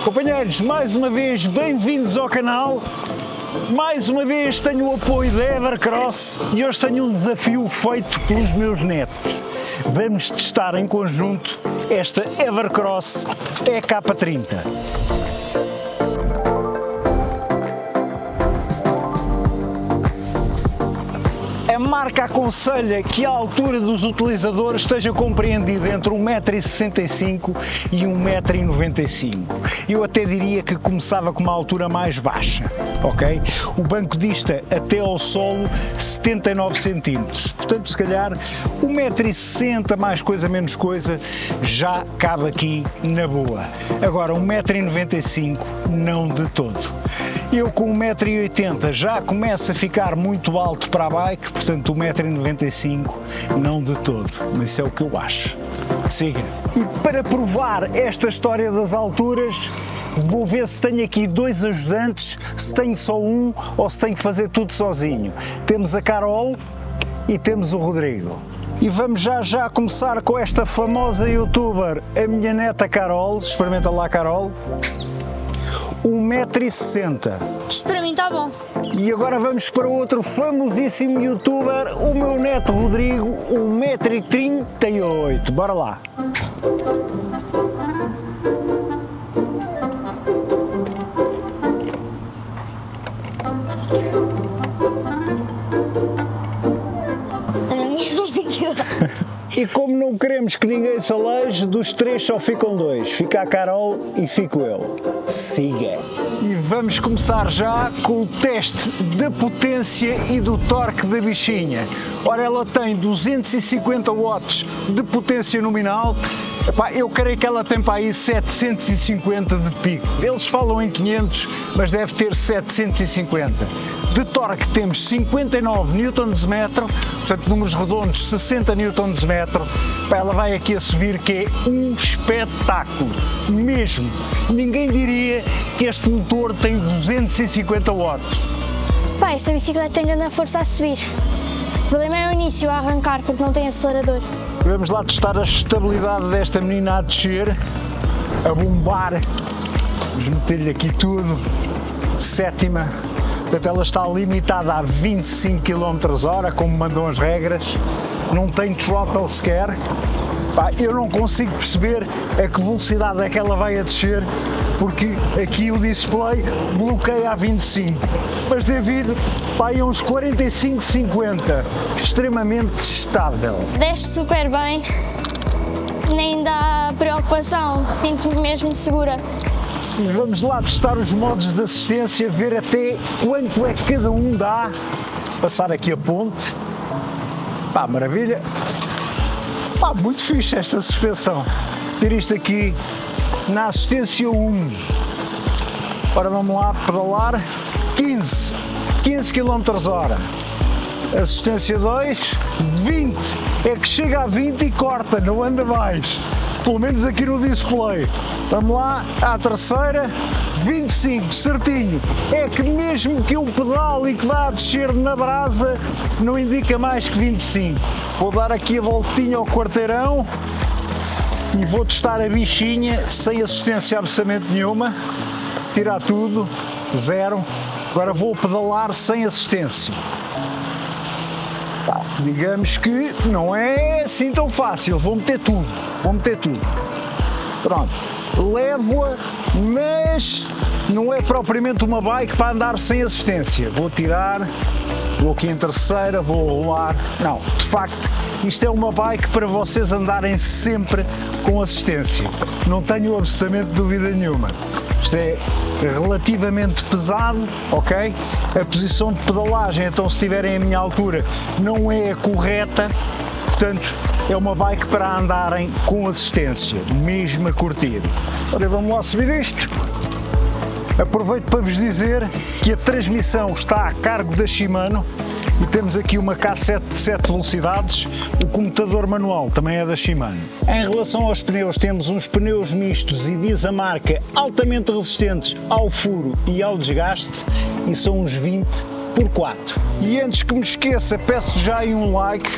Companheiros, mais uma vez bem-vindos ao canal. Mais uma vez tenho o apoio da Evercross e hoje tenho um desafio feito pelos meus netos. Vamos testar em conjunto esta Evercross EK30. A marca aconselha que a altura dos utilizadores esteja compreendida entre 1,65 m e 1,95 m. Eu até diria que começava com uma altura mais baixa, ok? O banco dista até ao solo 79 cm, portanto se calhar 1,60 m mais coisa menos coisa já cabe aqui na boa. Agora 1,95 m não de todo. Eu com 1,80 m já começo a ficar muito alto para a bike, portanto 1,95 m não de todo, mas isso é o que eu acho. Siga. E para provar esta história das alturas, vou ver se tenho aqui dois ajudantes, se tenho só um ou se tenho que fazer tudo sozinho. Temos a Carol e temos o Rodrigo. E vamos já começar com esta famosa youtuber, a minha neta Carol. Experimenta lá, Carol. 1,60 m. Isto para mim está bom. E agora vamos para outro famosíssimo youtuber, o meu neto Rodrigo, 1,38 m. Bora lá. E como não queremos que ninguém se aleje, dos três só ficam dois. Fica a Carol e fico eu. Siga! E vamos começar já com o teste da potência e do torque da bichinha. Ora, ela tem 250 watts de potência nominal. Epá, eu creio que ela tem para aí 750 de pico. Eles falam em 500, mas deve ter 750. De torque temos 59 Nm, portanto números redondos 60 Nm. Ela vai aqui a subir, que é um espetáculo, mesmo. Ninguém diria que este motor tem 250 watts. Pá, esta bicicleta tem grande força a subir. O problema é o início, a arrancar, porque não tem acelerador. Vamos lá testar a estabilidade desta menina a descer, a bombar. Vamos meter-lhe aqui tudo. Sétima. Portanto, ela está limitada a 25 km/h, como mandam as regras. Não tem throttle sequer. Pá, eu não consigo perceber a que velocidade é que ela vai a descer, porque aqui o display bloqueia a 25. Mas devido a uns 45, 50. Extremamente estável. Desce super bem, nem dá preocupação, sinto-me mesmo segura. E vamos lá testar os modos de assistência, ver até quanto é que cada um dá. Passar aqui a ponte. Pá, maravilha. Pá, muito fixe esta suspensão. Ter isto aqui na assistência 1. Ora, vamos lá pedalar. 15 km/h. Assistência 2, 20. É que chega a 20 e corta, não anda mais. Pelo menos aqui no display. Vamos lá, à terceira, 25, certinho. É que mesmo que eu pedale e que vá a descer na brasa, não indica mais que 25. Vou dar aqui a voltinha ao quarteirão e vou testar a bichinha sem assistência absolutamente nenhuma. Tirar tudo, zero. Agora vou pedalar sem assistência. Tá, digamos que não é assim tão fácil. Vou meter tudo. Pronto. Levo-a, mas não é propriamente uma bike para andar sem assistência. Vou tirar, vou aqui em terceira, vou rolar. Não, de facto, isto é uma bike para vocês andarem sempre com assistência. Não tenho absolutamente dúvida nenhuma. Isto é relativamente pesado, ok? A posição de pedalagem, então se estiverem à minha altura, não é a correta. Portanto, é uma bike para andarem com assistência, mesmo a curtir. Ora, vamos lá subir isto. Aproveito para vos dizer que a transmissão está a cargo da Shimano e temos aqui uma K7 de 7 velocidades. O comutador manual também é da Shimano. Em relação aos pneus, temos uns pneus mistos e diz a marca altamente resistentes ao furo e ao desgaste e são uns 20x4. E antes que me esqueça, peço já aí um like,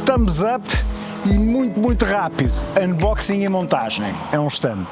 thumbs up e muito rápido, unboxing e montagem. É um instante.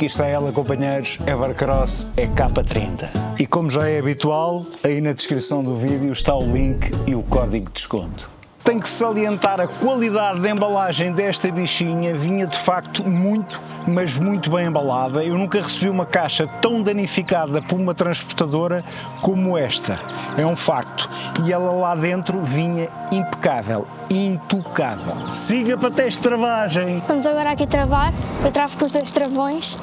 está ela, companheiros, Evercross EK30. E como já é habitual, aí na descrição do vídeo está o link e o código de desconto. Tenho que salientar a qualidade da embalagem desta bichinha, vinha de facto muito, mas muito bem embalada. Eu nunca recebi uma caixa tão danificada por uma transportadora como esta, é um facto. E ela lá dentro vinha impecável, intocável. Siga para teste de travagem. Vamos agora aqui travar, eu travo com os 2 travões.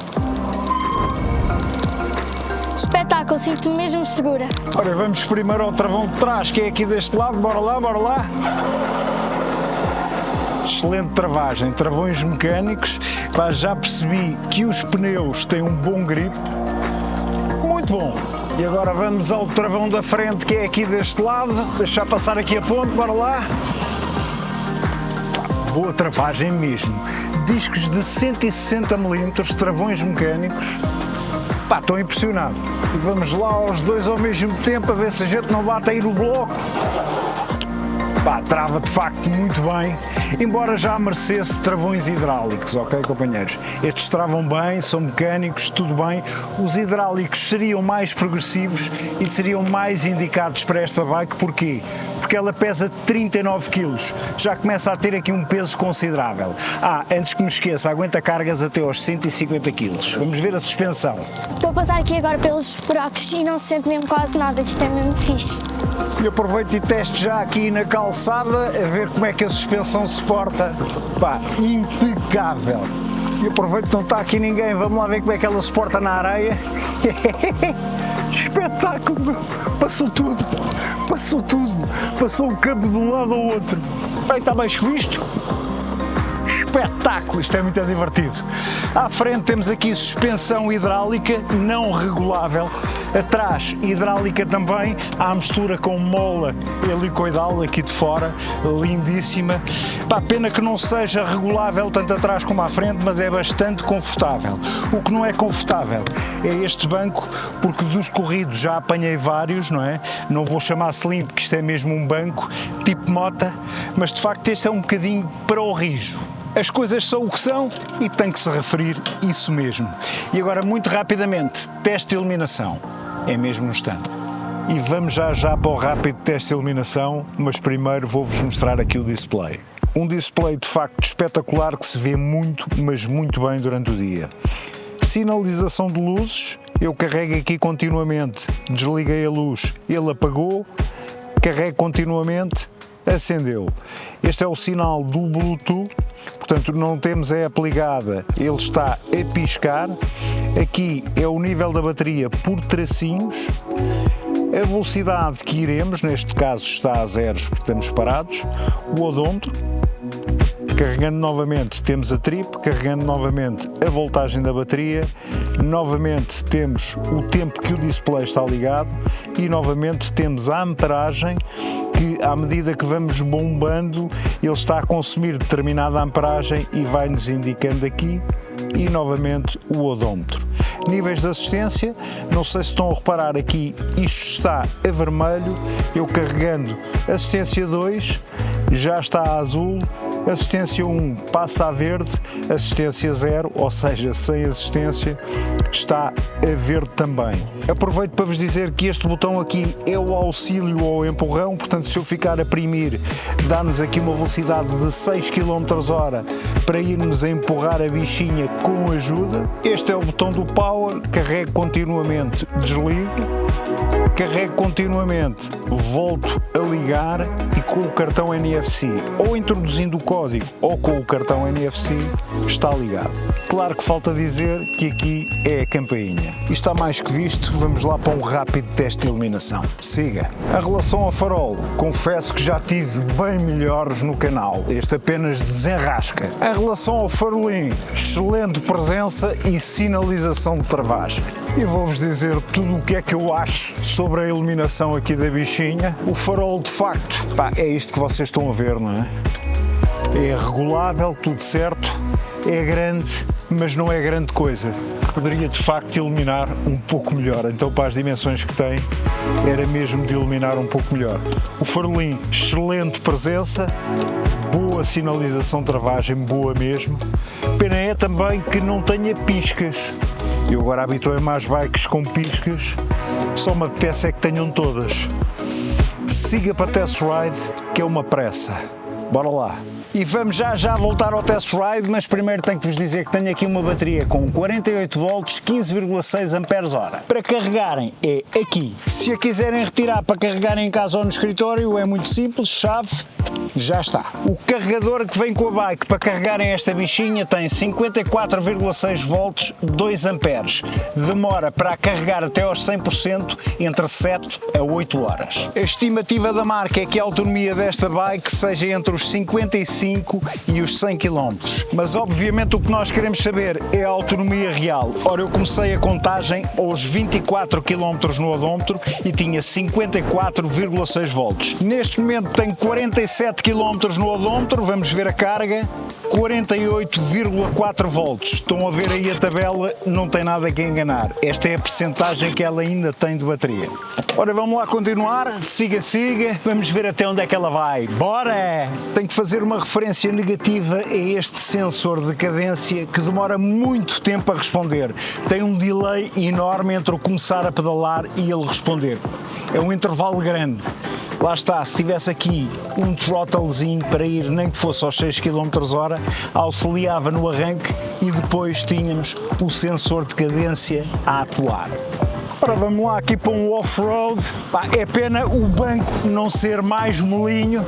Espetáculo, sinto-me mesmo segura. Ora, vamos primeiro ao travão de trás, que é aqui deste lado, bora lá, bora lá. Excelente travagem, travões mecânicos, já percebi que os pneus têm um bom grip, muito bom. E agora vamos ao travão da frente, que é aqui deste lado, deixar passar aqui a ponte, bora lá. Boa travagem mesmo, discos de 160 mm, travões mecânicos. Estou impressionado. E vamos lá aos 2 ao mesmo tempo, a ver se a gente não bate aí no bloco. Trava de facto muito bem, embora já merecesse travões hidráulicos, ok, companheiros? Estes travam bem, são mecânicos, tudo bem. Os hidráulicos seriam mais progressivos e seriam mais indicados para esta bike, porquê? Porque ela pesa 39 kg, já começa a ter aqui um peso considerável. Antes que me esqueça, aguenta cargas até aos 150 kg. Vamos ver a suspensão. Estou a passar aqui agora pelos buracos e não se sente mesmo quase nada, isto é mesmo fixe. E aproveito e testo já aqui na calçada, a ver como é que a suspensão se porta. Impecável. E aproveito que não está aqui ninguém, vamos lá ver como é que ela se porta na areia. Espetáculo, passou tudo, passou o campo de um lado ao outro. Está mais que visto? Espetáculo, isto é muito divertido. À frente temos aqui suspensão hidráulica não regulável, atrás hidráulica também, à mistura com mola helicoidal aqui de fora, lindíssima. Pena que não seja regulável tanto atrás como à frente, mas é bastante confortável. O que não é confortável é este banco, porque dos corridos já apanhei vários, não é? Não vou chamar slim, porque isto é mesmo um banco tipo mota, mas de facto este é um bocadinho para o rijo. As coisas são o que são e tem que se referir isso mesmo. E agora, muito rapidamente, teste de iluminação. É mesmo um instante. E vamos já para o rápido teste de iluminação, mas primeiro vou-vos mostrar aqui o display. Um display de facto espetacular que se vê muito, mas muito bem durante o dia. Sinalização de luzes, eu carrego aqui continuamente, desliguei a luz, ele apagou, carrego continuamente, acendeu. Este é o sinal do Bluetooth, portanto não temos a app ligada, ele está a piscar. Aqui é o nível da bateria por tracinhos, a velocidade que iremos, neste caso está a zeros porque estamos parados, o odômetro, carregando novamente temos a trip, carregando novamente a voltagem da bateria, novamente temos o tempo que o display está ligado e novamente temos a amperagem, que à medida que vamos bombando ele está a consumir determinada amperagem e vai-nos indicando aqui, e novamente o odômetro. Níveis de assistência, não sei se estão a reparar aqui, isto está a vermelho, eu carregando assistência 2, já está a azul, assistência 1 passa a verde, assistência 0, ou seja, sem assistência, está a verde também. Aproveito para vos dizer que este botão aqui é o auxílio ao empurrão, portanto se eu ficar a primir, dá-nos aqui uma velocidade de 6 km/h para irmos a empurrar a bichinha com ajuda. Este é o botão do power, carrego continuamente, desligo, carrego continuamente, volto a ligar e com o cartão NFC, ou introduzindo o código ou com o cartão NFC, está ligado. Claro que falta dizer que aqui é a campainha. Isto está mais que visto, vamos lá para um rápido teste de iluminação. Siga. A relação ao farol, confesso que já tive bem melhores no canal. Este apenas desenrasca. A relação ao farolim, excelente presença e sinalização de travagem. E vou-vos dizer tudo o que é que eu acho sobre a iluminação aqui da bichinha. O farol, de facto, é isto que vocês estão a ver, não é? É regulável, tudo certo, é grande, mas não é grande coisa. Poderia, de facto, iluminar um pouco melhor. Então, para as dimensões que tem, era mesmo de iluminar um pouco melhor. O farolim, excelente presença, boa sinalização de travagem, boa mesmo. Pena é também que não tenha piscas. Eu agora habituei-me às bikes com piscas, só me apetece é que tenham todas. Siga para test ride, que é uma pressa. Bora lá! E vamos já voltar ao test ride, mas primeiro tenho que vos dizer que tenho aqui uma bateria com 48 volts, 15,6 Ah. Para carregarem é aqui. Se a quiserem retirar para carregarem em casa ou no escritório é muito simples, chave, já está. O carregador que vem com a bike para carregarem esta bichinha tem 54,6 volts, 2 amperes. Demora para a carregar até aos 100% entre 7 a 8 horas. A estimativa da marca é que a autonomia desta bike seja entre os 55 e os 100 km. Mas obviamente o que nós queremos saber é a autonomia real. Ora, eu comecei a contagem aos 24 km no odómetro e tinha 54,6 volts. Neste momento tenho 47 km no odómetro, vamos ver a carga, 48,4 volts. Estão a ver aí a tabela, não tem nada que enganar. Esta é a percentagem que ela ainda tem de bateria. Ora, vamos lá continuar, siga, vamos ver até onde é que ela vai. Bora! Tenho que fazer uma referência negativa a este sensor de cadência que demora muito tempo a responder. Tem um delay enorme entre o começar a pedalar e ele responder. É um intervalo grande. Lá está, se tivesse aqui um throttlezinho para ir nem que fosse aos 6 km/h, auxiliava no arranque e depois tínhamos o sensor de cadência a atuar. Ora, vamos lá aqui para um off-road. É pena o banco não ser mais molinho,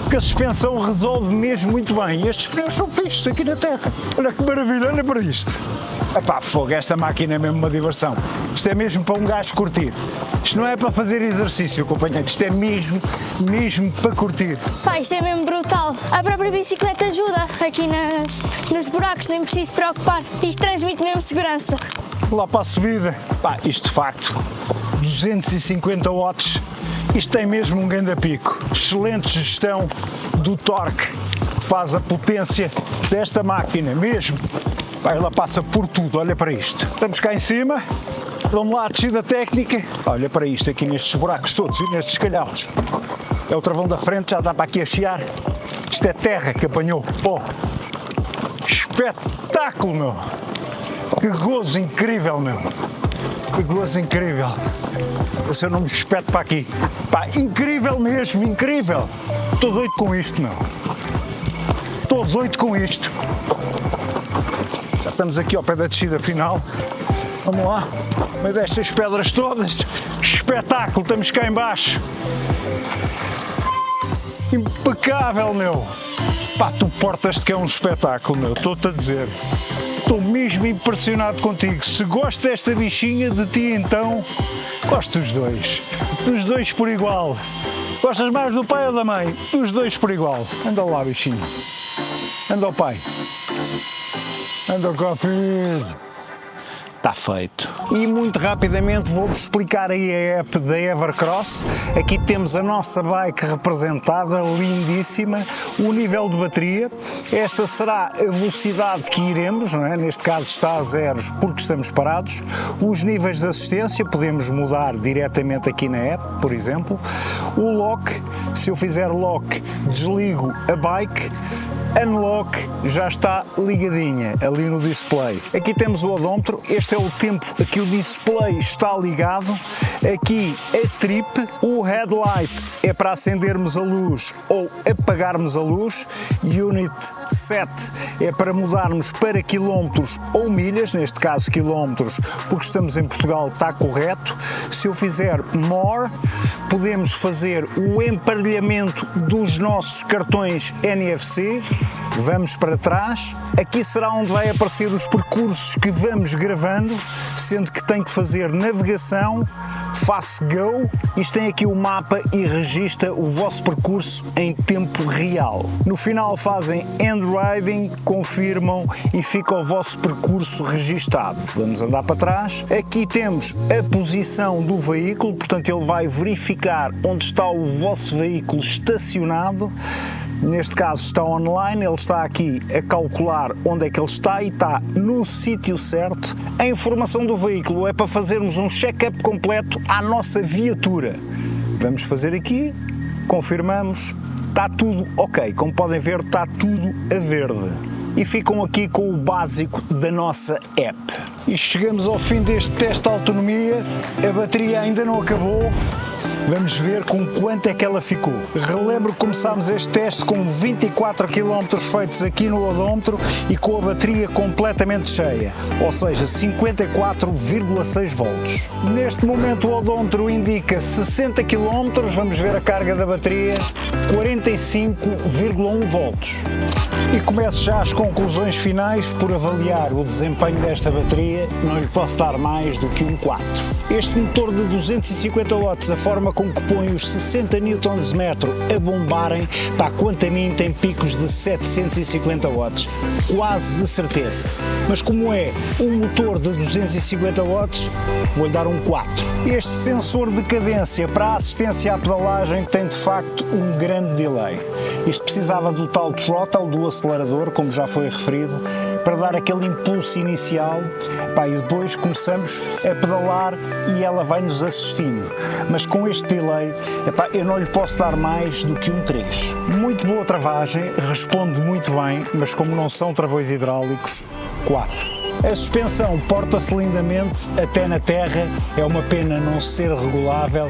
porque a suspensão resolve mesmo muito bem. Estes pneus são fixos aqui na terra. Olha que maravilha, olha para isto. Epá, fogo, esta máquina é mesmo uma diversão. Isto é mesmo para um gajo curtir. Isto não é para fazer exercício, companheiro. Isto é mesmo para curtir. Pá, isto é mesmo brutal. A própria bicicleta ajuda aqui nos buracos, nem preciso se preocupar. Isto transmite mesmo segurança. Lá para a subida, pá, isto de facto, 250 watts. Isto tem mesmo um grande pico. Excelente gestão do torque que faz a potência desta máquina, mesmo. Pá, ela passa por tudo, olha para isto. Estamos cá em cima, vamos lá à descida técnica. Olha para isto aqui nestes buracos todos e nestes calhaus. É o travão da frente, já dá para aqui a chiar. Isto é terra que apanhou. Oh, espetáculo, meu! Que gozo incrível, meu! Que gozo incrível! Se eu não me espeto para aqui. Pá, incrível mesmo, incrível! Estou doido com isto, meu! Estou doido com isto! Já estamos aqui ao pé da descida final. Vamos lá, mas estas pedras todas, espetáculo, estamos cá em baixo. Impecável, meu! Pá, tu portas-te que é um espetáculo, meu, estou-te a dizer. Estou mesmo impressionado contigo. Se gosto desta bichinha, de ti então, gosto dos dois. Dos dois por igual. Gostas mais do pai ou da mãe? Dos dois por igual. Anda lá, bichinho. Anda ao pai. Anda cá, filho. Está feito. E muito rapidamente vou-vos explicar aí a app da Evercross. Aqui temos a nossa bike representada, lindíssima, o nível de bateria. Esta será a velocidade que iremos, não é? Neste caso está a zeros porque estamos parados. Os níveis de assistência podemos mudar diretamente aqui na app, por exemplo. O lock, se eu fizer lock, desligo a bike. Unlock já está ligadinha ali no display. Aqui temos o odómetro, este é o tempo que o display está ligado. Aqui a trip, o headlight é para acendermos a luz ou apagarmos a luz. Unit set é para mudarmos para quilómetros ou milhas, neste caso quilómetros, porque estamos em Portugal, está correto. Se eu fizer more, podemos fazer o emparelhamento dos nossos cartões NFC. Vamos para trás, aqui será onde vai aparecer os percursos que vamos gravando, sendo que tem que fazer navegação, faço go, isto tem aqui o mapa e registra o vosso percurso em tempo real. No final fazem end riding, confirmam e fica o vosso percurso registado. Vamos andar para trás, aqui temos a posição do veículo, portanto ele vai verificar onde está o vosso veículo estacionado. Neste caso está online, ele está aqui a calcular onde é que ele está e está no sítio certo. A informação do veículo é para fazermos um check-up completo à nossa viatura. Vamos fazer aqui, confirmamos, está tudo ok. Como podem ver, está tudo a verde. e ficam aqui com o básico da nossa app. E chegamos ao fim deste teste de autonomia, a bateria ainda não acabou. Vamos ver com quanto é que ela ficou. Relembro que começámos este teste com 24 km feitos aqui no odómetro e com a bateria completamente cheia, ou seja, 54,6 volts. Neste momento o odómetro indica 60 km, vamos ver a carga da bateria, 45,1 volts. E começo já as conclusões finais por avaliar o desempenho desta bateria, não lhe posso dar mais do que um 4. Este motor de 250 watts, a forma com que põe os 60 Nm a bombarem, quanto a mim tem picos de 750 watts, quase de certeza. Mas como é um motor de 250 watts, vou-lhe dar um 4. Este sensor de cadência para a assistência à pedalagem tem de facto um grande delay. Isto precisava do tal throttle, do acelerador, como já foi referido, para dar aquele impulso inicial, e depois começamos a pedalar e ela vai-nos assistindo. Mas com este delay, eu não lhe posso dar mais do que um 3. Muito boa travagem, responde muito bem, mas como não são travões hidráulicos, 4. A suspensão porta-se lindamente até na terra, é uma pena não ser regulável,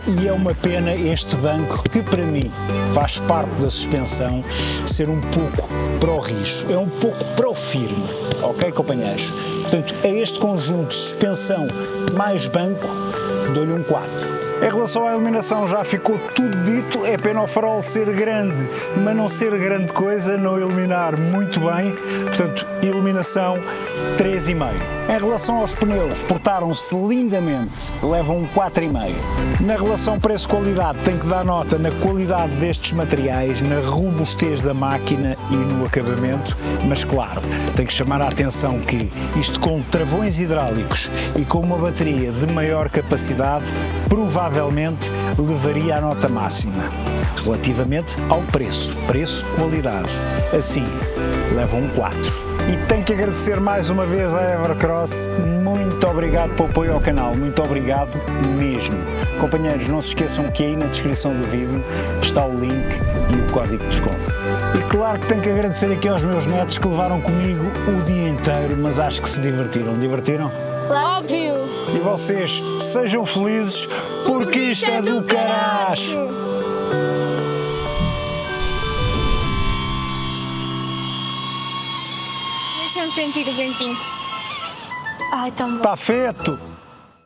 e é uma pena este banco, que para mim faz parte da suspensão, ser um pouco para o rijo, é um pouco para o firme, ok, companheiros? Portanto, a este conjunto de suspensão mais banco, dou-lhe um 4. Em relação à iluminação já ficou tudo dito, é pena o farol ser grande, mas não ser grande coisa, não iluminar muito bem, portanto, iluminação 3,5. Em relação aos pneus, portaram-se lindamente, levam um 4,5. Na relação preço-qualidade, tem que dar nota na qualidade destes materiais, na robustez da máquina e no acabamento, mas claro, tem que chamar a atenção que isto com travões hidráulicos e com uma bateria de maior capacidade, provavelmente levaria a nota máxima. Relativamente ao preço-qualidade, assim, leva um 4. E tenho que agradecer mais uma vez à Evercross, muito obrigado pelo apoio ao canal, muito obrigado mesmo. Companheiros, não se esqueçam que aí na descrição do vídeo está o link e o código de desconto. E claro que tenho que agradecer aqui aos meus netos que levaram comigo o dia inteiro, mas acho que se divertiram. Divertiram? Óbvio! E vocês, sejam felizes, porque isto é do caraço! Deixa-me sentir o ventinho. Ai, tão bom. Está feito!